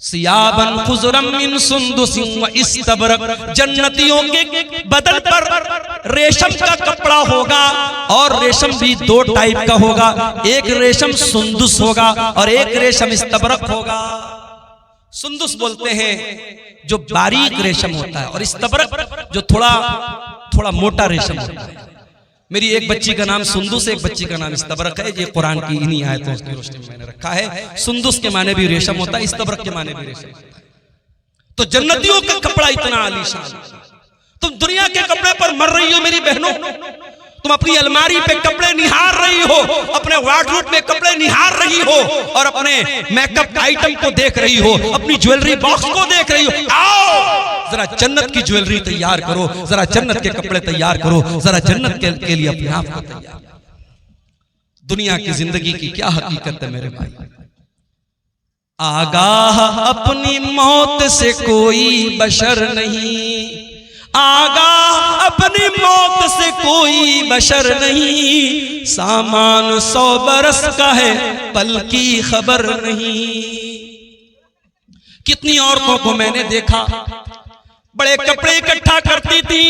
सियाबन खुज़रम मिन सुंदुसिन व इस्तबरक, जन्नतियों के बदन पर रेशम का कपड़ा होगा और रेशम भी दो टाइप का होगा, एक रेशम सुंदुस होगा और एक रेशम इस्तबरक होगा। सुंदुस बोलते हैं जो बारीक रेशम होता है और इस्तबरक जो थोड़ा थोड़ा मोटा रेशम होता है। मेरी एक बच्ची का नाम सुंदुस, एक बच्ची का नाम इस्तबरक है। ये कुरान की इन्हीं आयतों की रोशनी में मैंने रखा है। सुंदुस के माने भी रेशम होता है, इस्तबरक के माने भी रेशम होता है। तो जन्नतियों का कपड़ा इतना आलीशान। तुम दुनिया के कपड़े पर मर रही हो मेरी बहनों, तुम अपनी अलमारी पे कपड़े निहार रही हो, अपने वार्डरोब में कपड़े निहार रही हो और अपने मेकअप आइटम को देख रही हो, अपनी ज्वेलरी बॉक्स को देख रही हो। आओ जरा जन्नत की ज्वेलरी तैयार करो, जरा जन्नत के कपड़े तैयार करो, जरा जन्नत के लिए अपने आप को तैयार। दुनिया की जिंदगी की क्या हकीकत है मेरे भाई। आगाह अपनी मौत से कोई बशर नहीं, आगाह अपनी मौत से कोई बशर नहीं, सामान 100 बरस का है पल की खबर नहीं। कितनी औरतों को मैंने देखा बड़े कपड़े इकट्ठा करती थी,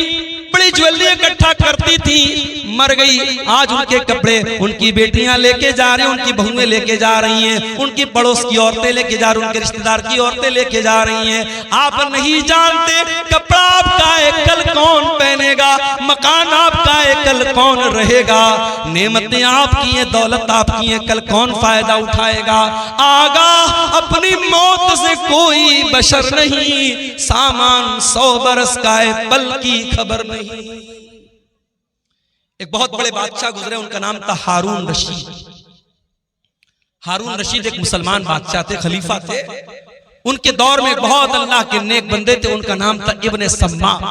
बड़ी ज्वेलरी इकट्ठा करती थी, मर गई। आज उनके कपड़े उनकी बेटियां लेके जा रही हैं, उनकी बहुएं लेके जा रही हैं, उनकी पड़ोस की औरतें लेके जा रही हैं, उनके रिश्तेदार की औरतें लेके जा रही हैं। आप नहीं जानते कपड़ा आपका है कल कौन पहनेगा, मकान आपका है कल कौन रहेगा, नेमतें आपकी हैं, दौलत आपकी है, कल कौन फायदा उठाएगा। आगाह अपनी मौत से कोई बशर नहीं, सामान 100 बरस का है पल की खबर नहीं। एक बहुत बड़े बादशाह गुजरे, उनका नाम था हारून रशीद। हारून रशीद एक मुसलमान बादशाह थे, खलीफा थे। उनके दौर में बहुत अल्लाह के नेक बंदे थे, उनका नाम था इब्ने सम्माक।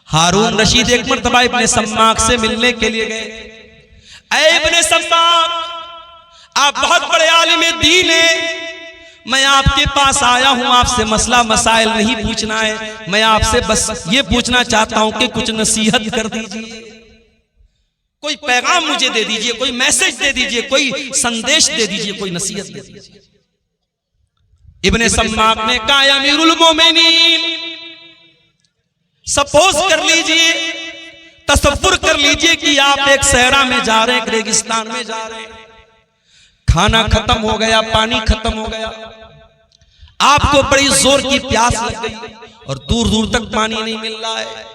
हारून रशीद एक मर्तबा इब्ने सम्माक से मिलने के लिए गए। ऐ इब्ने सम्माक, आप बहुत बड़े आलिम दीन हैं, मैं आपके पास आया हूं, आपसे मसला मसाइल नहीं पूछना है, मैं आपसे बस ये पूछना चाहता हूं कि कुछ नसीहत कर दीजिए, कोई पैगाम मुझे दे दीजिए, कोई मैसेज दे दीजिए, कोई संदेश दे दीजिए, कोई नसीहत दे दीजिए। इब्ने सम्माक ने कहा अमीरुल मोमिनीन, सपोज कर लीजिए, तसव्वुर कर लीजिए कि आप एक सहरा में जा रहे हैं, एक रेगिस्तान में जा रहे हैं, खाना खत्म हो गया, पानी खत्म हो गया, आपको बड़ी जोर की प्यास लग गई और दूर दूर तक पानी नहीं मिल रहा है।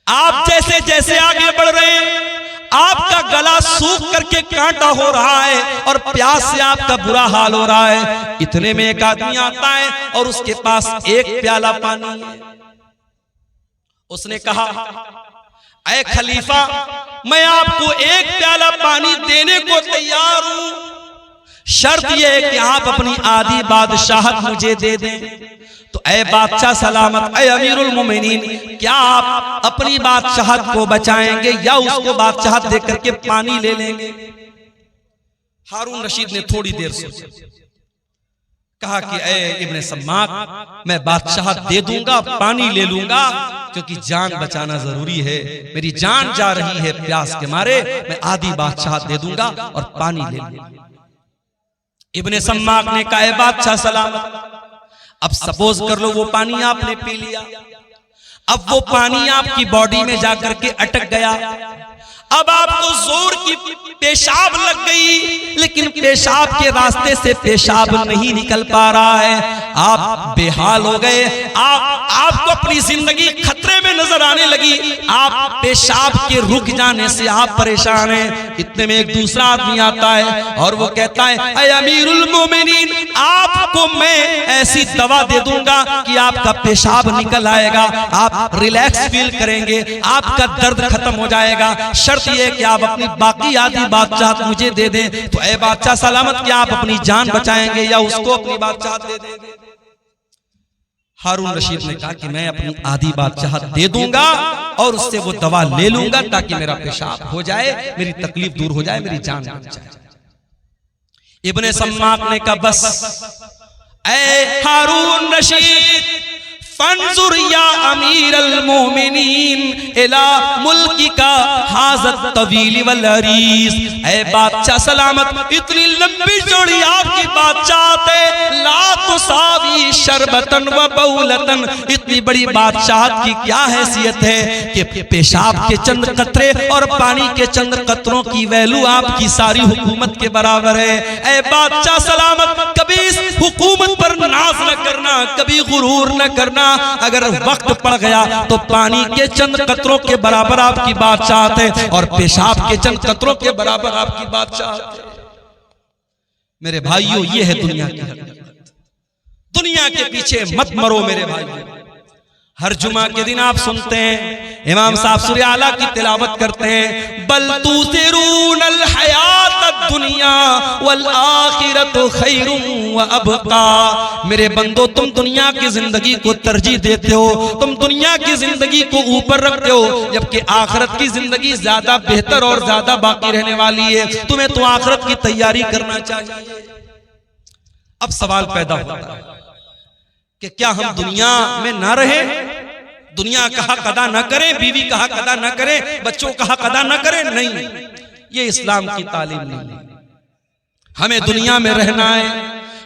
आप जैसे जैसे आगे बढ़ रहे हैं आपका गला सूख करके कांटा हो रहा है और प्यास से आपका बुरा हाल हो रहा है। इतने में एक आदमी आता है और उसके पास एक प्याला पानी है। उसने कहा ऐ खलीफा, मैं आपको एक प्याला पानी देने को तैयार हूं, शर्त यह है कि आप अपनी आधी बादशाहत मुझे दे दें। तो ऐ बादशाह सलामत, ऐ अमीरुल मोमिनीन, क्या आप अपनी बादशाहत को बचाएंगे या उसको बादशाहत देकर के पानी ले लेंगे? हारून रशीद ने थोड़ी देर सोचा, कहा कि ऐ इब्ने सम्माक, मैं बादशाहत दे दूंगा, पानी ले लूंगा, क्योंकि जान बचाना जरूरी है, मेरी जान जा रही है प्यास के मारे, मैं आधी बादशाहत दे दूंगा और पानी ले लूंगा। इब्ने सम्माक ने कहा बादशाह सलामत, अब सपोज कर लो वो पानी आपने पी लिया, अब वो पानी आपकी बॉडी में जाकर के अटक गया, अब आपको जोर की पेशाब लग गई, लेकिन पेशाब के रास्ते से पेशाब नहीं निकल पा रहा है, आप बेहाल हो गए, आपको अपनी जिंदगी खतरे में नजर आने लगी, आप पेशाब के रुक जाने से आप परेशान हैं। इतने में एक दूसरा आदमी आता है और वो कहता है ऐ अमीरुल मोमिनीन, आपको मैं ऐसी दवा दे दूंगा कि आपका पेशाब निकल आएगा, आप रिलैक्स फील करेंगे, आपका दर्द खत्म हो जाएगा, शर्त ये कि आप अपनी बाकी आधी बादशाहत मुझे दे दें। तो ऐ बादशाह सलामत, क्या आप अपनी जान बचाएंगे या उसको अपनी बादशाहत दे देंगे? हारून रशीद ने कहा कि मैं अपनी आधी बादशाहत दे दूंगा और उससे वो दवा ले लूंगा ताकि मेरा पेशाब हो जाए, मेरी तकलीफ दूर हो जाए, मेरी जान बच जाए। इब्ने सम्माक ने कहा बस ऐ हारून रशीद, फंजुर या अमीरल मोमिनीन इला मुल्किका हाज़त तवील वल अरीज़। ऐ बादशाह सलामत, इतनी लंबी चौड़ी आपकी बादशाहते, ला तुसावी शरबतन व बौलतन। इतनी बड़ी बादशाहत की क्या हैसियत है कि पेशाब के चंद कतरे और पानी के चंद कतरों की वैल्यू आपकी सारी हुकूमत के बराबर है। ऐ बादशाह सलामत, कभी इस हुकूमत पर नाज न करना, कभी गुरूर न करना। अगर वक्त पड़ गया तो पानी के चंद कतरों के बराबर आपकी बादशाहत है और पेशाब के चंद कतरों के बराबर आपकी बादशाहत है। मेरे भाइयों, ये है दुनिया की हकीकत। दुनिया के पीछे मत मरो मेरे भाइयों। हर जुमा के दिन आप सुनते हैं इमाम साहब सूरह आला की तिलावत करते हैं, बल तुसिरूनल हयातद दुनिया वल आखिरतु खैरुम व अबका। मेरे बंदो, तुम दुनिया की जिंदगी को तरजीह देते हो, तुम दुनिया की जिंदगी को ऊपर रखते हो, जबकि आखिरत की जिंदगी ज्यादा बेहतर और ज्यादा बाकी रहने वाली है। तुम्हें तो आखिरत की तैयारी करना चाहिए। अब सवाल पैदा होता है कि क्या हम दुनिया में ना रहे, दुनिया का हक अदा न करें, बीवी का हक अदा न करें, बच्चों का हक अदा न करें? नहीं, ये इस्लाम की तालीम नहीं है। हमें दुनिया में रहना है,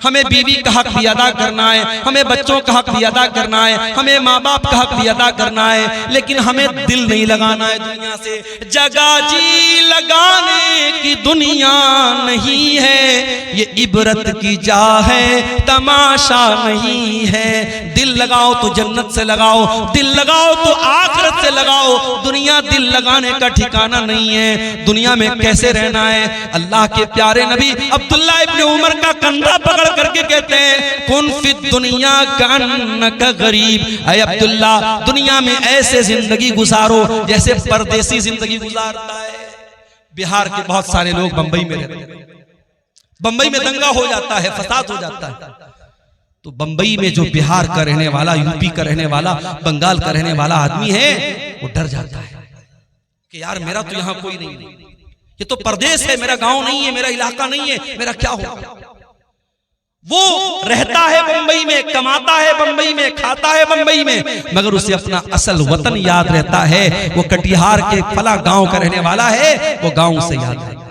हमें बीवी का हक भी अदा करना है, हमें बच्चों का हक भी अदा करना है, हमें माँ बाप का हक भी अदा करना है, लेकिन हमें दिल नहीं लगाना है दुनिया से। जगह जी लगाने की दुनिया नहीं है, ये इबरत की जा है, तमाशा नहीं है। दिल लगाओ तो जन्नत से लगाओ, दिल लगाओ तो आखिरत से लगाओ। दुनिया दिल लगाने का ठिकाना नहीं है। दुनिया में कैसे रहना है? अल्लाह के प्यारे नबी अब्दुल्लाह इब्न उमर का कंधा पकड़ करके कहते हैं, कुन फिद दुनिया का गरीब। ऐ अब्दुल्ला, दुनिया में ऐसे जिंदगी गुजारो जैसे परदेसी जिंदगी गुजारता है। बिहार के बहुत सारे लोग बंबई में रहते हैं, बंबई में दंगा हो जाता है, फसाद हो जाता है, तो बंबई में जो बिहार का रहने वाला, यूपी का रहने वाला, बंगाल का रहने वाला आदमी है, वो डर जाता है कि यार मेरा तो यहाँ कोई नहीं, ये तो परदेश है, मेरा गांव नहीं है, मेरा इलाका नहीं है, मेरा क्या होगा? वो रहता है बंबई में, कमाता है बंबई में, खाता है बंबई में, मगर उसे अपना असल वतन याद रहता है। वो कटिहार के फला गांव का रहने वाला है, वो गांव से याद रहता है।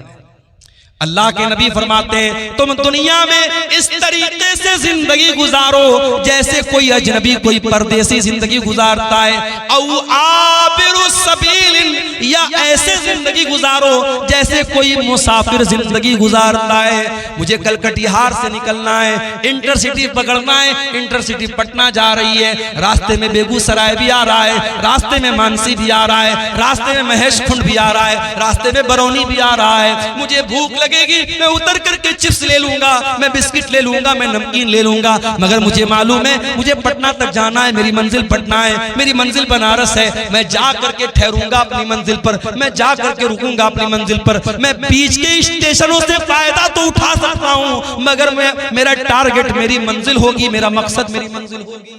अल्लाह के नबी फरमाते हैं, तुम दुनिया में इस तरीके से जिंदगी गुजारो जैसे कोई अजनबी, कोई परदेसी जिंदगी गुजारता है। औ आबिरु सबीलिन, या ऐसे जिंदगी गुजारो जैसे कोई मुसाफिर जिंदगी गुजारता है। मुझे कल कटिहार से निकलना है, इंटरसिटी पकड़ना है, इंटरसिटी पटना जा रही है, रास्ते में बेगूसराय भी आ रहा है, रास्ते में मानसी भी आ रहा है, रास्ते में महेश खुंड भी आ रहा है, रास्ते में बरौनी भी आ रहा है। मुझे भूख लगेगी, मैं उतर करके चिप्स ले लूंगा, मैं बिस्किट ले लूंगा, मैं नमकीन ले लूंगा, मगर मुझे मालूम है मुझे पटना तक जाना है, मेरी मंजिल पटना है, मेरी मंजिल बनारस है। मैं जा करके ठहरूंगा अपनी मंजिल पर, मैं जा करके रुकूंगा अपनी मंजिल पर। मैं बीच के स्टेशनों से फायदा तो उठा सकता हूं, मगर मेरा टारगेट मेरी मंजिल होगी, मेरा मकसद मेरी मंजिल होगी।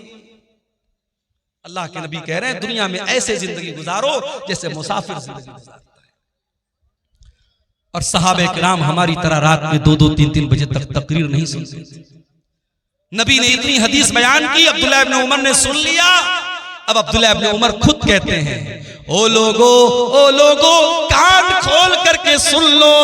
अल्लाह के नबी कह रहे हैं, दुनिया में ऐसे जिंदगी गुजारो जैसे मुसाफिर जिंदगी गुजारता है। और सहाबे किराम हमारी तरह रात में 2-2, 3-3 बजे तक तकरीर नहीं सुनते। नबी ने इतनी हदीस बयान की, अब्दुल्लाह इब्न उमर ने सुन लिया। अब अब्दुल्लाह इब्न उमर खुद कहते हैं, ओ लोगो कान खोल करके सुन लो,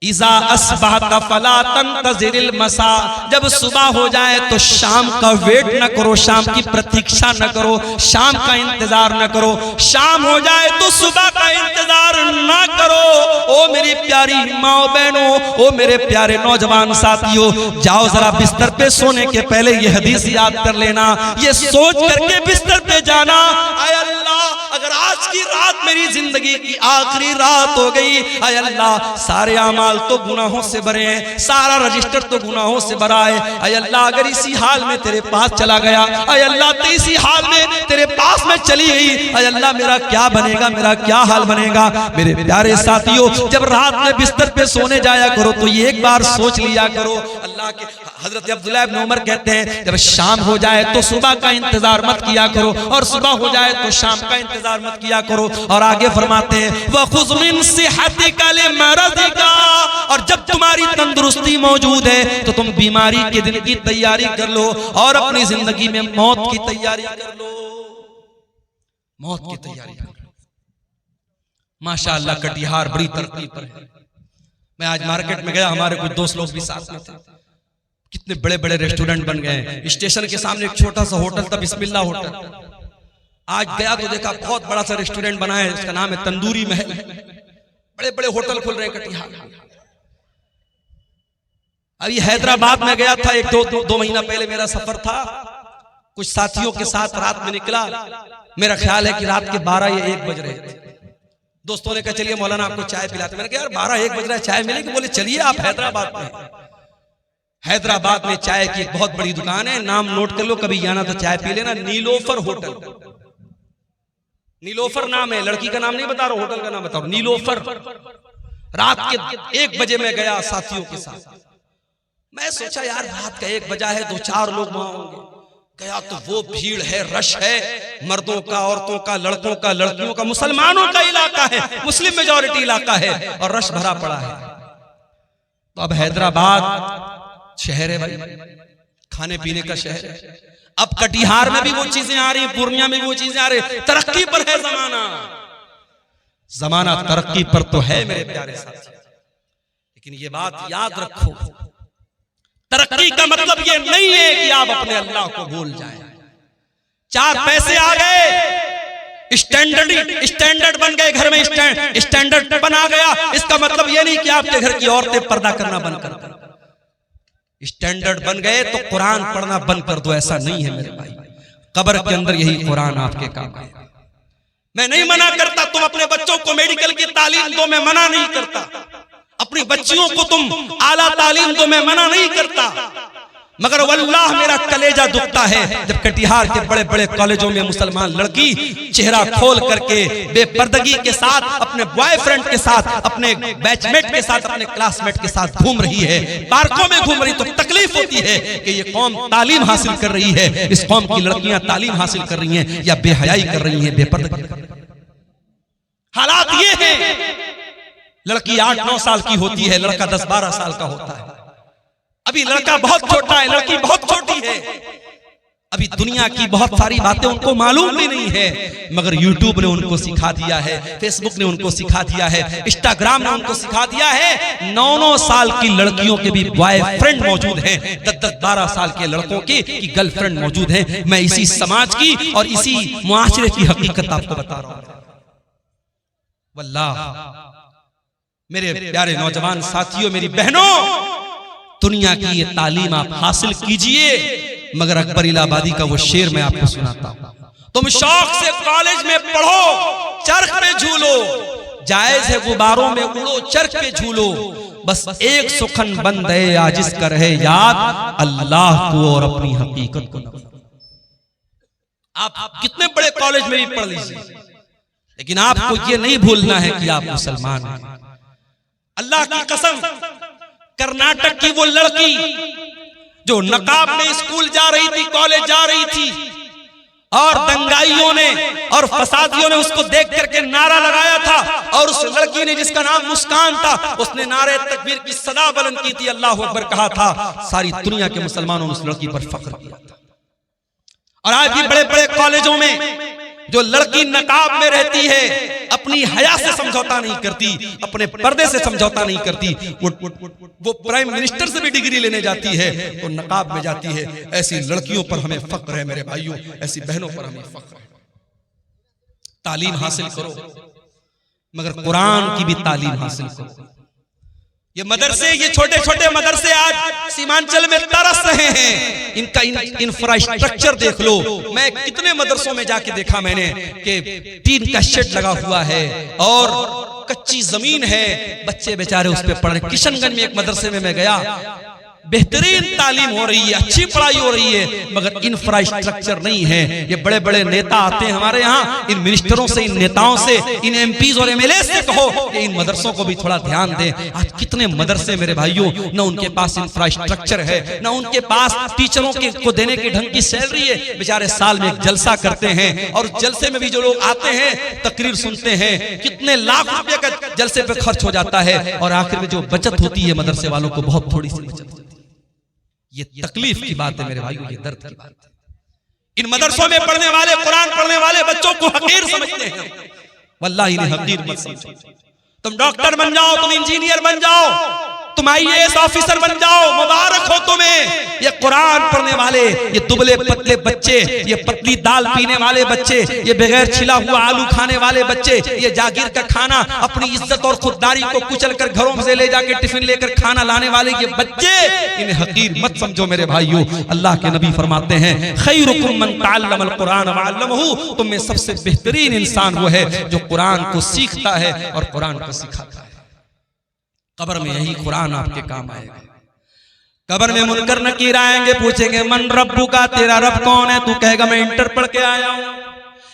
इज़ा अस्बहत फला तंतज़िरिल मसा, जब सुबह हो जाए तो शाम का वेट न करो, शाम की प्रतीक्षा न करो, शाम का इंतजार न करो। शाम हो जाए तो सुबह का इंतजार न करो। ओ मेरी प्यारी माओ बहनों, ओ मेरे प्यारे नौजवान साथियों, जाओ जरा बिस्तर पे सोने के पहले ये हदीस याद कर लेना, ये सोच करके बिस्तर पे जाना, आय अल्लाह अगर आज की रात मेरी जिंदगी की आखिरी रात हो गई, आय अल्लाह सारे अमाल तो गुनाहों से भरे हैं, सारा रजिस्टर तो गुनाहों से भरा है। आय अल्लाह अगर इसी हाल में तेरे पास चला गया, आय अल्लाह तो इसी हाल में तेरे पास में चली गई, आय अल्लाह मेरा क्या बनेगा, मेरा क्या हाल बनेगा। मेरे प्यारे साथियों, जब रात में बिस्तर पे सोने जाया करो तो ये एक बार सोच लिया करो, अल्लाह अल्लाह के हजरत अब्दुल्लाह इब्न उमर कहते हैं जब शाम हो जाए तो सुबह का इंतजार मत किया करो, और सुबह हो जाए तो शाम का इंतजार मत किया करो। और आगे फरमाते हैं वखुज़ मिन सिहतिका लिमरदिका, और जब तुम्हारी तंदुरुस्ती मौजूद है तो तुम बीमारी के दिन की तैयारी कर लो और अपनी जिंदगी में मौत की तैयारी कर लो, मौत की तैयारी कर लो। माशाअल्लाह कटिहार बड़ी तरक्की पर है। मैं आज मार्केट में गया, हमारे कुछ दोस्त लोग भी साथ में थे, कितने बड़े बड़े रेस्टोरेंट बन गए। स्टेशन के सामने एक छोटा सा होटल था, बिस्मिल्लाह होटल। आज गया तो देखा बहुत बड़ा सा रेस्टोरेंट बना है, उसका नाम है तंदूरी महल। बड़े बड़े होटल खुल रहे हैं कटिहार। अभी हैदराबाद में गया था, एक दो महीना पहले मेरा सफर था, कुछ साथियों के साथ रात में निकला। मेरा ख्याल है कि रात के 12 या 1 बज रहे थे। दोस्तों ने कहा चलिए मौलाना आपको चाय पिलाते। मैंने कहा यार 12-1 बज रहा है, चाय मिलेगी? बोले चलिए आप हैदराबाद में। हैदराबाद में चाय की एक बहुत बड़ी दुकान है, नाम नोट कर लो, कभी जाना तो चाय पी लेना, नीलोफर होटल। नीलोफर नाम है, लड़की का नाम नहीं बता रहा, होटल का नाम बताओ, नीलोफर। रात के 1 बजे में गया साथियों के साथ। मैं सोचा यार रात का 1 बजा है, 2-4 लोग वहां होंगे। गया तो वो भीड़ है, रश है, मर्दों का, औरतों का, लड़कों का, लड़कियों का, मुसलमानों का इलाका है, मुस्लिम मेजॉरिटी इलाका है और रश भरा पड़ा है। तो अब हैदराबाद शहर है भाई, खाने पीने का शहर है। अब कटिहार में भी वो चीजें आ रही, पूर्णिया में भी वो चीजें आ रही। तरक्की पर है जमाना, जमाना तरक्की पर तो है मेरे प्यारे साथी। लेकिन ये बात याद रखो, तरक्की का मतलब ये नहीं है कि आप अपने अल्लाह को भूल जाएं। 4 पैसे आ गए, स्टैंडर्ड बन गए, घर में स्टैंडर्ड बना गया, इसका मतलब ये नहीं कि आपके घर की औरतें पर्दा करना बंद कर दें। स्टैंडर्ड बन गए तो कुरान पढ़ना बंद कर दो, ऐसा नहीं है मेरे भाई। कब्र के अंदर यही कुरान आपके काम आएगा। मैं नहीं मना करता तुम अपने बच्चों को मेडिकल की तालीम दो, मैं मना नहीं करता। अपनी बच्चियों को तुम आला तालीम दो, मैं मना नहीं करता। मगर वल्लाह मेरा कलेजा दुखता है जब कटिहार के बड़े बड़े कॉलेजों में मुसलमान लड़की चेहरा खोल करके बेपर्दगी के साथ अपने बॉयफ्रेंड के साथ, अपने बैचमेट के साथ, अपने क्लासमेट के साथ घूम रही है, पार्कों में घूम रही। तो तकलीफ होती है कि ये कौम तालीम हासिल कर रही है, इस कौम की लड़कियां तालीम हासिल कर रही हैं या बेहयाई कर रही हैं, बेपर्दगी। हालात ये है, लड़की 8-9 साल की होती है, लड़का 10-12 साल का होता है। अभी लड़का बहुत छोटा है, लड़की बहुत छोटी है। अभी दुनिया की बहुत सारी बातें उनको मालूम भी नहीं है, मगर यूट्यूब ने उनको सिखा दिया है, फेसबुक ने उनको सिखा दिया है, इंस्टाग्राम ने उनको सिखा दिया है। 9-9 साल की लड़कियों के भी बॉयफ्रेंड मौजूद हैं, 10-12 साल के लड़कों की गर्लफ्रेंड मौजूद हैं। मैं इसी समाज की और इसी मुआशरे की हकीकत आपको बता रहा हूं। वल्लाह मेरे प्यारे नौजवान साथियों, मेरी बहनों, दुनिया की ये तालीम आप हासिल कीजिए, मगर अकबर इलाहाबादी का वो शेर मैं आपको सुनाता हूं। तुम शौक से कॉलेज में पढ़ो, चरख पे झूलो, जायज है गुब्बारों में उड़ो, चरख पे झूलो, बस एक सुखन बंद है आजिज कर है याद अल्लाह को और अपनी हकीकत को न। आप कितने बड़े कॉलेज में भी पढ़ लीजिए, लेकिन आपको ये नहीं भूलना है कि आप मुसलमान हैं। अल्लाह की कसम, कर्नाटक की वो लड़की जो नकाब में स्कूल जा रही थी, कॉलेज जा रही थी, और दंगाइयों ने और फसादियों ने उसको देख करके नारा लगाया था, और उस लड़की ने जिसका नाम मुस्कान था, उसने नारे तकबीर की सदा बुलंद की थी, अल्लाह अकबर कहा था। सारी दुनिया के मुसलमानों ने उस लड़की पर फख्र किया था। और आज भी बड़े बड़े कॉलेजों में जो लड़की नकाब में रहती है, अपनी हया से समझौता नहीं करती, अपने पर्दे से समझौता नहीं करती, वो प्राइम मिनिस्टर से भी डिग्री लेने जाती है तो नकाब में जाती है। ऐसी लड़कियों पर हमें फख्र है मेरे भाइयों, ऐसी बहनों पर हमें फख्र है। तालीम हासिल करो, मगर कुरान की भी तालीम हासिल करो। ये मदरसे, ये छोटे छोटे मदरसे आज सीमांचल में तरस रहे हैं। इनका इंफ्रास्ट्रक्चर देख लो। मैं कितने मदरसों में जाके देखा मैंने कि टीन का शेड लगा हुआ है और कच्ची जमीन है, बच्चे बेचारे उस पे पढ़ रहे। किशनगंज में एक मदरसे में मैं गया, बेहतरीन तालीम हो रही है, अच्छी पढ़ाई हो रही है, मगर इंफ्रास्ट्रक्चर नहीं है। ये बड़े बड़े नेता आते हैं हमारे यहाँ, इन मिनिस्टरों से, इन नेताओं से, इन एमपीज और एमएलए से कहो कि इन मदरसों को भी थोड़ा ध्यान दें। आज कितने मदरसे मेरे भाइयों, न उनके पास इंफ्रास्ट्रक्चर है, न उनके पास टीचरों को देने की ढंग की सैलरी है। बेचारे साल में एक जलसा करते हैं और जलसे में भी जो लोग आते हैं तकरीर सुनते हैं, कितने लाख रुपए का जलसे पे खर्च हो जाता है और आखिर में जो बचत होती है मदरसे वालों को बहुत थोड़ी सी बचत होती है। ये तकलीफ की बात है मेरे भाइयों, ये दर्द की बात है। इन मदरसों में पढ़ने वाले, कुरान पढ़ने वाले बच्चों को हकीर समझते हैं। वल्लाही इन्हें हकीर मत समझो। तुम डॉक्टर बन जाओ, तुम इंजीनियर बन जाओ, तुम आईएएस ऑफिसर बन जाओ, मुबारक हो तुम्हें। ये कुरान पढ़ने वाले, ये दुबले पतले बच्चे, ये पतली दाल पीने वाले बच्चे, ये बगैर छिला हुआ आलू खाने वाले बच्चे, ये जागीर का खाना अपनी इज्जत और खुददारी को कुचल कर घरों से ले जाके टिफिन लेकर खाना लाने वाले ये बच्चे, इन्हें हकीर मत समझो मेरे भाइयों। अल्लाह के नबी फरमाते हैं, खैरुकुम मन तअल्लमल कुरान व अल्लमहु, तुम में सबसे बेहतरीन इंसान वो है जो कुरान को सीखता है और कुरान को सिखाता है। कब्र में यही कुरान आपके काम आएगा। कब्र में मुनकर नकीर आएंगे, पूछेंगे मन रब्बू का, तेरा रब कौन है? तू कहेगा मैं इंटर पढ़ के आया हूं,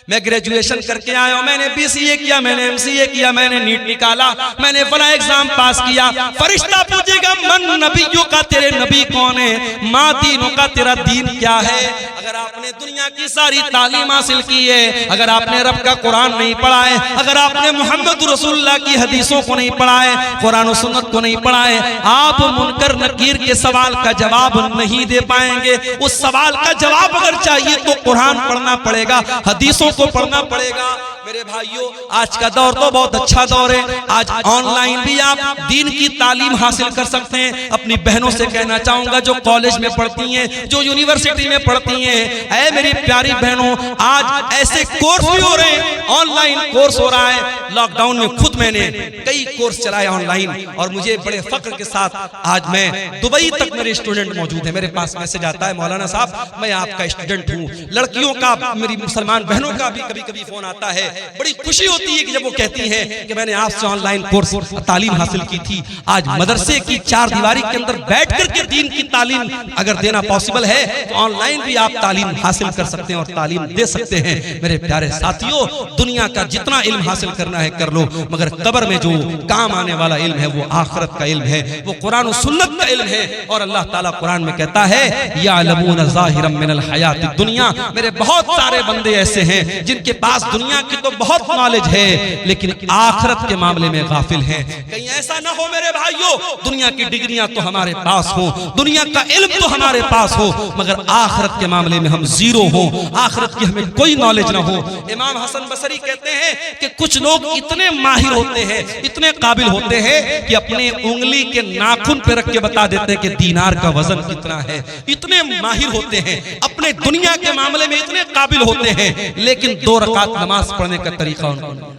मैं ग्रेजुएशन करके आया हूं, मैंने बीसीए किया, मैंने एमसीए किया, मैंने नीट निकाला, मैंने फला एग्जाम पास किया। फरिश्ता पूछेगा मन नबियों का, तेरे नबी कौन है? माँ दीनों का, तेरा दीन क्या है? अगर आपने दुनिया की सारी तालीम हासिल की है, अगर आपने रब का कुरान नहीं पढ़ा है, अगर आपने मोहम्मद रसूलुल्लाह की हदीसों को नहीं पढ़ा है, कुरान और सुन्नत को नहीं पढ़ा है, आप मुनकर नकीर के सवाल का जवाब नहीं दे पाएंगे। उस सवाल का जवाब अगर चाहिए तो कुरान पढ़ना पड़ेगा, हदीसों को पढ़ना पड़ेगा। मेरे भाइयों, आज का दौर तो बहुत अच्छा दौर है। आज ऑनलाइन भी आप दीन की तालीम हासिल कर सकते हैं। अपनी बहनों से कहना चाहूंगा जो कॉलेज में पढ़ती हैं, जो यूनिवर्सिटी में पढ़ती हैं, ऐ मेरी प्यारी बहनों, आज ऐसे कोर्स भी हो रहे हैं, ऑनलाइन कोर्स हो रहा है। लॉकडाउन में खुद मैंने कई कोर्स चलाए ऑनलाइन और मुझे बड़े फख्र के साथ आज मैं दुबई तक मेरे स्टूडेंट मौजूद है। मेरे पास मैसेज आता है, मौलाना साहब मैं आपका स्टूडेंट हूँ। लड़कियों का, मेरी मुसलमान बहनों का भी कभी कभी फोन आता है। बड़ी खुशी होती है कि जब वो कहती हैं कि मैंने आपसे ऑनलाइन कोर्स तालीम हासिल की थी। आज मदरसे की चार दीवारी के अंदर बैठ करके दीन की तालीम अगर देना पॉसिबल है तो ऑनलाइन भी आप तालीम हासिल कर सकते हैं और तालीम दे सकते हैं। मेरे प्यारे साथियों, दुनिया का जितना इल्म हासिल करना है कर लो, मगर कब्र में जो काम आने वाला इल्म है वो आखिरत का इल्म है, वो कुरान और सुन्नत का इल्म है। और अल्लाह ताला कुरान में कहता है यालमून ज़ाहिरम मिनल हयातिद दुनिया। मेरे बहुत सारे बंदे ऐसे हैं जिनके पास दुनिया की तो बहुत नॉलेज है लेकिन आखिरत के मामले में गाफिल हैं। कहीं ऐसा ना हो मेरे भाइयों, दुनिया की डिग्रियां तो हमारे पास हो, दुनिया का इल्म तो हमारे पास हो, मगर आखिरत के मामले में हम जीरो हो, आखिरत की हमें कोई नॉलेज ना हो। इमाम हसन बसरी कहते हैं कि कुछ लोग इतने माहिर होते हैं, इतने काबिल होते हैं कि अपने उंगली के नाखून पे रख के बता देते हैं कि दीनार का वजन कितना है। इतने माहिर होते हैं, अपने दुनिया के मामले में इतने काबिल होते हैं, लेकिन 2 रकात नमाज पढ़ने का तरीका उनको नहीं।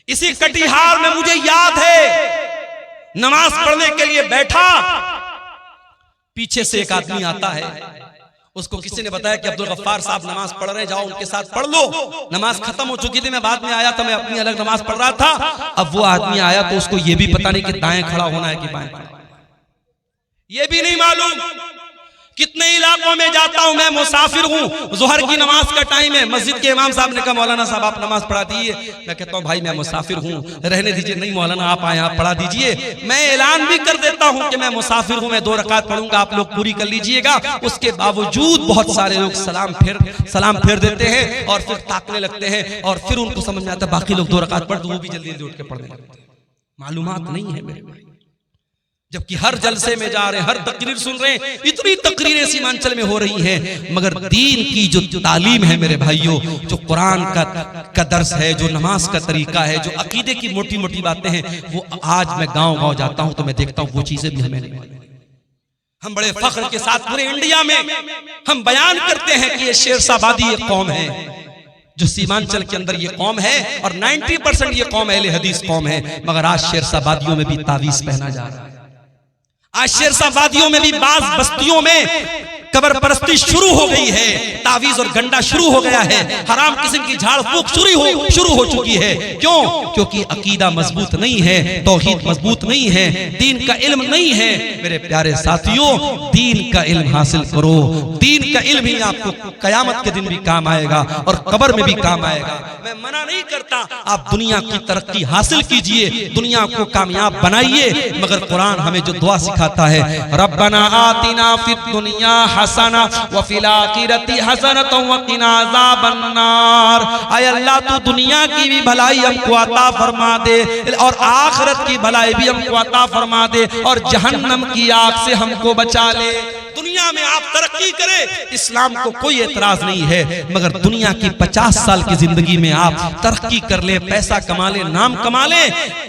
इसी कटिहार में मुझे याद है, नमाज पढ़ने के लिए बैठा, पीछे से एक आदमी आता है, उसको किसी ने बताया कि अब्दुल गफ्फार साहब नमाज पढ़ रहे हैं, जाओ उनके साथ पढ़ लो। नमाज खत्म हो चुकी थी, मैं बाद में आया था, मैं अपनी अलग नमाज पढ़ रहा था। अब वो आदमी आया तो उसको ये भी पता नहीं कि दाएं खड़ा होना है कि बाएं, ये भी नहीं मालूम। कितने इलाकों में जाता हूं, मैं मुसाफिर हूं, जोहर की नमाज का टाइम है, मस्जिद के इमाम साहब ने कहा मौलाना साहब आप नमाज पढ़ा दीजिए। मैं कहता हूं भाई मैं मुसाफिर हूं, रहने दीजिए। नहीं मौलाना आप आए, आप पढ़ा दीजिए। मैं ऐलान भी कर देता हूं कि मैं मुसाफिर हूं, मैं 2 रकात पढ़ूंगा, आप लोग पूरी कर लीजिएगा। उसके बावजूद बहुत सारे लोग सलाम फेर देते हैं और फिर ताकने लगते हैं और फिर उनको समझ में आता है बाकी लोग 2 रकात पढ़, तो वो भी जल्दी जल्दी उठ के पढ़ने लगते हैं। मालूमात नहीं है मेरे भाई, जबकि हर जलसे में जा रहे हैं, हर तकरीर सुन रहे हैं, इतनी तकरीरें सीमांचल में हो रही हैं, मगर दीन की जो तालीम है मेरे भाइयों, जो कुरान का दर्स है, जो नमाज का तरीका है, जो अकीदे की मोटी मोटी बातें हैं, वो आज मैं गांव-गांव जाता हूं तो मैं देखता हूं वो चीजें भी हमें नहीं मालूम। हम बड़े फख्र के साथ पूरे इंडिया में हम बयान करते हैं कि ये शेरशाहबादी ये कौम है, जो सीमांचल के अंदर ये कौम है और 90% ये कौम अहले हदीस कौम है, मगर आज शेरशाहबादियों में भी तावीज पहना जा रहा है। आज शेरशाहबादियों में भी बाज बस्तियों में कब्र परस्ती शुरू हो गई है, तावीज और गंडा शुरू हो गया है, हराम किस्म की झाड़ फूक शुरू हो चुकी है। क्यों? क्योंकि अकीदा मजबूत नहीं है, तौहीद मजबूत नहीं है, दीन का इल्म नहीं है। मेरे प्यारे साथियों, दीन का इल्म हासिल करो। दीन का इल्म ही आपको कयामत के दिन भी काम आएगा और कब्र में भी काम आएगा। मैं मना नहीं करता, आप दुनिया की तरक्की हासिल कीजिए, दुनिया को कामयाब बनाइए, मगर कुरान हमें जो दुआ सिखाता है, रब्बना आतिना फिद दुनिया हसना व फिल आखिरति हसनतन व क़िना अज़ाबन्नार। आय अल्लाह, तू दुनिया की भी भलाई हमको अता फरमा दे और आखिरत की भलाई भी हमको अता फरमा दे और जहन्नम की आग से हमको बचा ले। दुनिया में आप तरक्की करें, इस्लाम को कोई एतराज नहीं है, मगर दुनिया की 50 साल की जिंदगी में आप तरक्की कर ले, पैसा कमा ले, नाम कमा ले,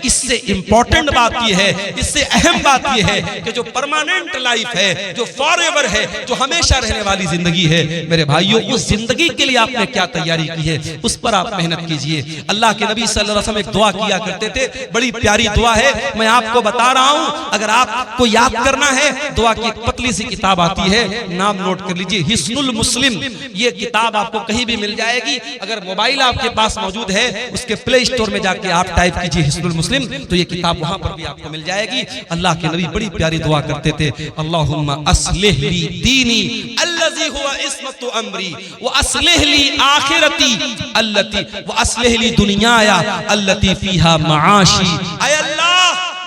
इससे इंपॉर्टेंट बात यह है, इससे अहम बात यह है कि जो परमानेंट लाइफ है, जो फॉरएवर है, जो हमेशा रहने वाली जिंदगी है, मेरे भाइयों, उस जिंदगी के लिए आपने क्या तैयारी की है, उस पर आप मेहनत कीजिए। अल्लाह के नबी सल्लल्लाहु अलैहि वसल्लम एक दुआ किया करते थे, बड़ी प्यारी दुआ है, मैं आपको बता रहा हूं, अगर आपको याद करना है, दुआ की एक पतली सी किताब आती है, नाम नोट कर लीजिए, हिस्नुल मुस्लिम। ये किताब आपको कहीं भी मिल जाएगी, अगर मोबाइल आपके पास मौजूद है, उसके प्ले स्टोर में जाके आप टाइप कीजिए हिस्नुल मुस्लिम, तो ये किताब वहां पर भी आपको मिल जाएगी। अल्लाह के नबी बड़ी प्यारी दुआ करते थे, अल्लाहुम्मा अस्लिह ली दीनी अल्लज़ी हुवा इस्मतु अमरी व अस्लिह ली आखिरती अल्लती व अस्लिह ली दुनियाया अल्लती फीहा माआशी। आय अल्लाह,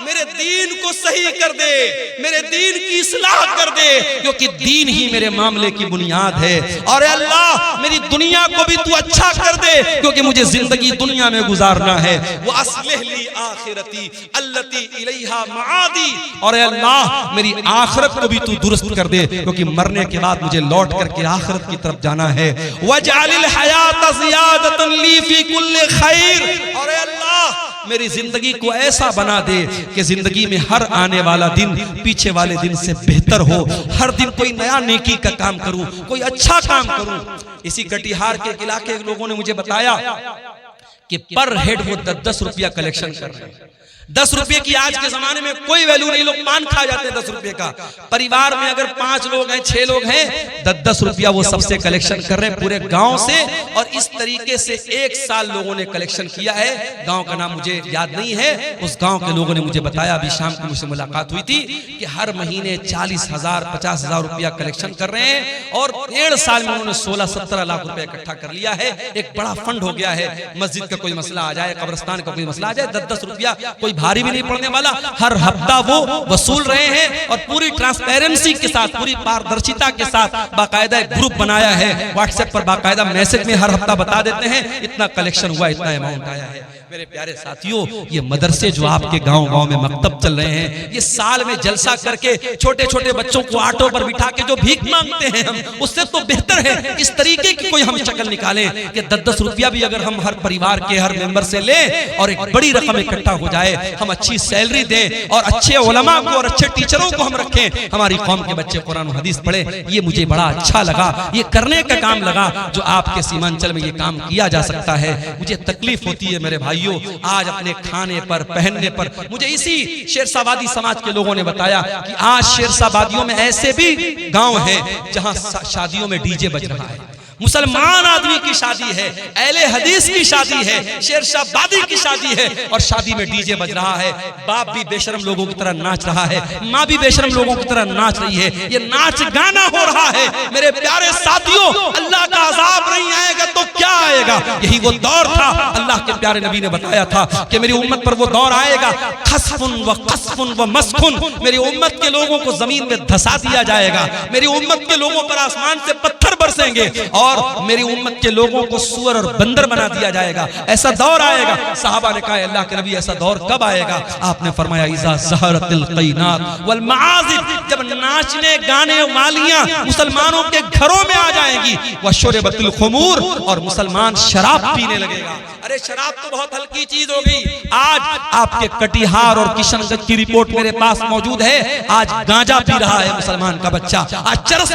मेरे दीन को सही कर दे, मेरे दीन की इस्लाह कर दे, क्योंकि दीन ही मेरे मामले की बुनियाद है। और अल्लाह, मेरी दुनिया को भी तू अच्छा कर दे, क्योंकि मुझे जिंदगी दुनिया में गुजारना है। वो अस्लिह ली आखिरती अल्लती इलैहा माआदी। और अल्लाह, मेरी आखिरत को भी तू दुरुस्त कर दे, क्योंकि मरने के बाद मुझे लौट करके आखिरत की तरफ जाना है। वजअलिल हयात ज़ियादतन ली फी कुल्लि खैर। और अल्लाह, मेरी जिंदगी को ऐसा बना दे कि जिंदगी में हर आने वाला दिन पीछे वाले दिन से बेहतर हो, हर दिन कोई नया नेकी का काम करूं, कोई अच्छा काम करूं। इसी कटिहार के इलाके के लोगों ने मुझे बताया कि पर हेड वो 10-10 रुपया कलेक्शन कर रहे हैं। 10 रुपये की आज के जमाने में कोई वैल्यू नहीं, लोग पान खा जाते हैं 10 रुपये का। परिवार में अगर 5 लोग हैं, 6 लोग हैं, 10-10 रुपया वो सबसे कलेक्शन कर रहे हैं पूरे गांव से। और इस तरीके से 1 साल लोगों ने कलेक्शन किया है। गांव का नाम मुझे याद नहीं है, उस गांव के लोगों ने मुझे बताया, अभी शाम को मुझसे मुलाकात हुई थी, कि हर महीने 40,000 50,000 रुपया कलेक्शन कर रहे हैं और 1.5 साल में उन्होंने 16-17 लाख रुपया इकट्ठा कर लिया है। एक बड़ा फंड हो गया है। मस्जिद का कोई मसला आ जाए, कब्रिस्तान का कोई मसला आ जाए, 10-10 रुपया कोई भारी भी नहीं पड़ने वाला, हर हफ्ता वो वसूल रहे हैं। और पूरी ट्रांसपेरेंसी के साथ, पूरी पारदर्शिता के साथ बाकायदा एक ग्रुप बनाया है, व्हाट्सएप पर बाकायदा मैसेज में हर हफ्ता बता देते हैं इतना कलेक्शन हुआ, इतना अमाउंट आया है। मेरे प्यारे साथियों, ये मदरसे जो आपके गांव-गांव में मकतब चल रहे हैं, ये साल में जलसा करके छोटे-छोटे बच्चों को ऑटो पर बिठा के जो भीख मांगते हैं हम, उससे तो बेहतर है इस तरीके की कोई हम शक्ल निकालें कि 10-10 रुपया भी अगर हम हर परिवार के हर मेंबर से लें और एक बड़ी रकम इकट्ठा हो जाए, हम अच्छी सैलरी दें और अच्छे उलमा को और अच्छे टीचरों को हम रखें, हमारी कौम के बच्चे कुरान हदीस पढ़े। ये मुझे बड़ा अच्छा लगा, ये करने का काम लगा जो आपके सीमांचल में ये काम किया जा सकता है। मुझे तकलीफ होती है मेरे भाइयों, आज अपने खाने पर, पहनने पर। मुझे इसी शेरशाबादी समाज के लोगों ने बताया कि आज शेरशाबादियों में ऐसे भी गांव हैं जहां शादियों में डीजे बज रहा है। मुसलमान आदमी की शादी है, अहले हदीस की शादी है, शेरशाबादी की शादी है और शादी में डीजे बज रहा है। बाप भी बेशरम लोगों की तरह नाच रहा है, माँ भी बेशरम लोगों की तरह नाच रही है। ये नाच गाना हो रहा है। मेरे प्यारे साथियों, अल्लाह का अजाब नहीं आएगा तो क्या आएगा? यही वो दौर था, अल्लाह के प्यारे नबी ने बताया था कि मेरी उम्मत पर वो दौर आएगा, खस्फुन व कसफुन व मस्खुन। मेरी उम्मत के लोगों को जमीन में धसा दिया जाएगा, मेरी उम्मत के लोगों पर आसमान से पत्थर बरसेंगे और मेरी उम्मत के लोगों को सुअर और बंदर बना दिया जाएगा। ऐसा दौर आएगा। सहाबा ने कहा, अल्लाह के नबी ऐसा दौर कब आएगा? आपने फरमाया, इज़ा ज़हरतिल क़ीनात वल मआज़िफ, जब नाचने गाने वालियां मुसलमानों के घरों में आ जाएंगी, व शुरबतिल खुमूर, और मुसलमान शराब पीने लगेगा। अरे शराब तो बहुत हल्की चीज हो गई। आज आपके कटिहार और किशनगंज की रिपोर्ट मेरे पास मौजूद है। आज गांजा पी रहा है मुसलमान का बच्चा, आज चरस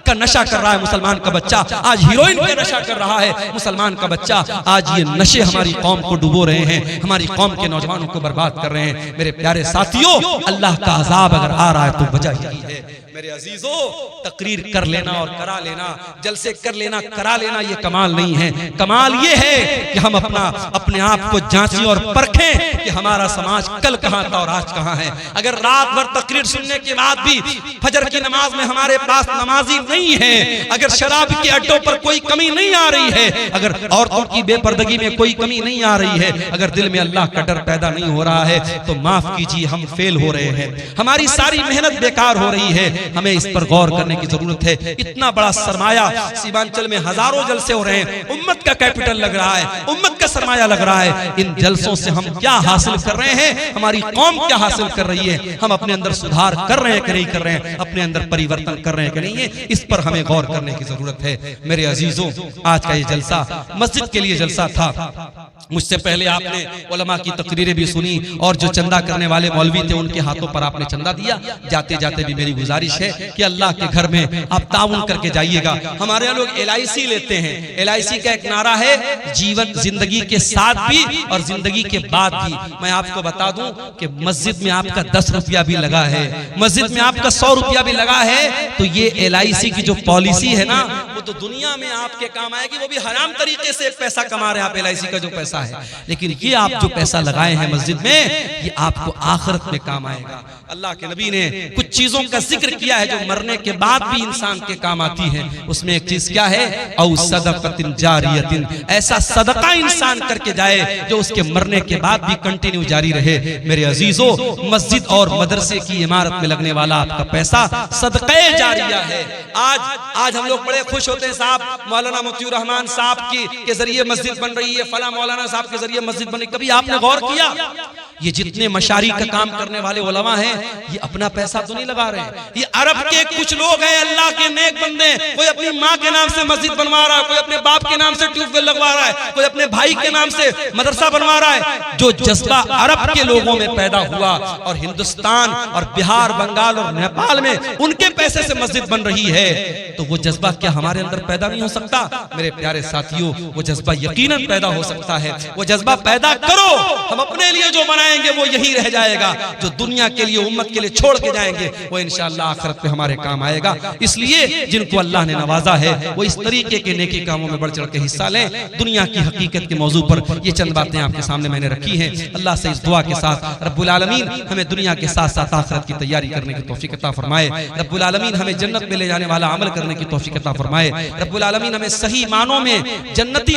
का नशा कर रहा है मुसलमान का बच्चा, आज हीरोइन का नशा कर रहा है मुसलमान का बच्चा। आज ये नशे हमारी कौम को डुबो रहे हैं, हमारी कौम के नौजवानों को बर्बाद कर रहे हैं। मेरे प्यारे साथियों, अल्लाह का अजाब अगर आ रहा है तो वजह यही है। मेरे अजीजों, तकरीर कर लेना और करा लेना, जलसे कर लेना करा लेना, ये कमाल नहीं है। कमाल ये है कि हम अपने आप को जांचें और परखें कि हमारा समाज कल कहां था और आज कहां है। अगर रात भर तकरीर सुनने के बाद भी फजर की नमाज में हमारे पास नमाजी नहीं है, अगर शराब के अड्डों पर कोई कमी नहीं आ रही है, अगर औरतों की बेपर्दगी में कोई कमी नहीं आ रही है, अगर दिल में अल्लाह का डर पैदा नहीं हो रहा है, तो माफ कीजिए, हम फेल हो रहे हैं, हमारी सारी मेहनत बेकार हो रही है। हमें इस पर गौर करने की जरूरत है। इतना बड़ा सरमाया सीमांचल में हजारों जलसे हो रहे हैं, उम्मत का कैपिटल लग रहा है, उम्मत का सरमाया लग रहा है। इन जलसों से हम क्या हासिल कर रहे हैं, हमारी कौम क्या हासिल कर रही है, हम अपने अंदर सुधार कर रहे हैं कि नहीं कर रहे हैं, अपने अंदर परिवर्तन कर रहे हैं कि नहीं है, इस पर हमें गौर करने की जरूरत है। मेरे अजीजों, आज का ये जलसा मस्जिद के लिए जलसा था। मुझसे पहले आपने उलमा की तकरीरें भी सुनी और जो चंदा करने वाले मौलवी थे उनके हाथों पर आपने चंदा दिया। जाते जाते भी मेरी गुजारिश है कि अल्लाह के घर में आप ताउन करके जाइएगा। हमारे यहाँ लोग LIC लेते हैं। LIC का एक नारा है, जीवन जिंदगी के साथ भी और जिंदगी के बाद भी। मैं आपको बता दूं कि मस्जिद में आपका 10 रुपया भी लगा है, मस्जिद में आपका 100 रुपया भी लगा है, तो ये LIC की जो पॉलिसी है ना, वो तो दुनिया में आपके काम आएगी। वो भी हराम तरीके से पैसा कमा रहे हैं आप, LIC का जो पैसा है, लेकिन ये आप जो पैसा लगाए हैं मस्जिद में, ये आपको आखिरत में काम आएगा। अल्लाह के नबी ने कुछ चीजों का जिक्र किया है जो मरने के बाद भी इंसान के काम आती है। उसमें एक चीज क्या है, औ सदक़तिन जारियतिन, ऐसा सदका इंसान करके जाए जो उसके मरने के बाद भी कंटिन्यू जारी रहे। मेरे अजीजों, मस्जिद और मदरसे की इमारत में लगने वाला आपका पैसा सदक़े जारिया है। आज हम लोग बड़े खुश होते हैं, साहब मौलाना मुफ्ती रहमान साहब के जरिए मस्जिद बन रही है, फला मौलाना साहब के जरिए मस्जिद बनी। कभी आपने गौर किया, ये जितने मशारी का काम करने वाले उलमा हैं, ये अपना पैसा तो नहीं लगा रहे। ये अरब के कुछ लोग हैं, अल्लाह के नेक बंदे, कोई अपनी माँ के नाम से मस्जिद बनवा रहा है, कोई अपने बाप के नाम से ट्यूबवेल लगवा रहा है, कोई अपने भाई के नाम से मदरसा बनवा रहा है। जो जज्बा अरब के लोगों में पैदा हुआ और हिंदुस्तान और बिहार, बंगाल और नेपाल में उनके पैसे से मस्जिद बन रही है, तो वो जज्बा क्या हमारे अंदर पैदा नहीं हो सकता? मेरे प्यारे साथियों, वो जज्बा यकीनन पैदा हो सकता है। वो जज्बा पैदा करो, हम अपने लिए जो बनाएंगे वो यही रह जाएगा, जो दुनिया के लिए, उम्मत के लिए छोड़ के जाएंगे वो इंशाअल्लाह आखिरत में हमारे काम आएगा। इसलिए जिनको अल्लाह ने नवाजा है वो इस तरीके के नेकी कामों में बढ़ चढ़ के हिस्सा लें। दुनिया की हकीकत के मौजू पर ये चंद बातें आपके सामने मैंने रखी हैं। अल्लाह से इस दुआ के साथ रब्बुल आलमीन हमें दुनिया के साथ साथ आखिरत की तैयारी करने की तौफीक अता फरमाए। रब्बुल आलमीन हमें जन्नत में ले जाने वाला अमल करने की तौफीक अता फरमाए। रब्बुल आलमीन हमें सही मानों में जन्नती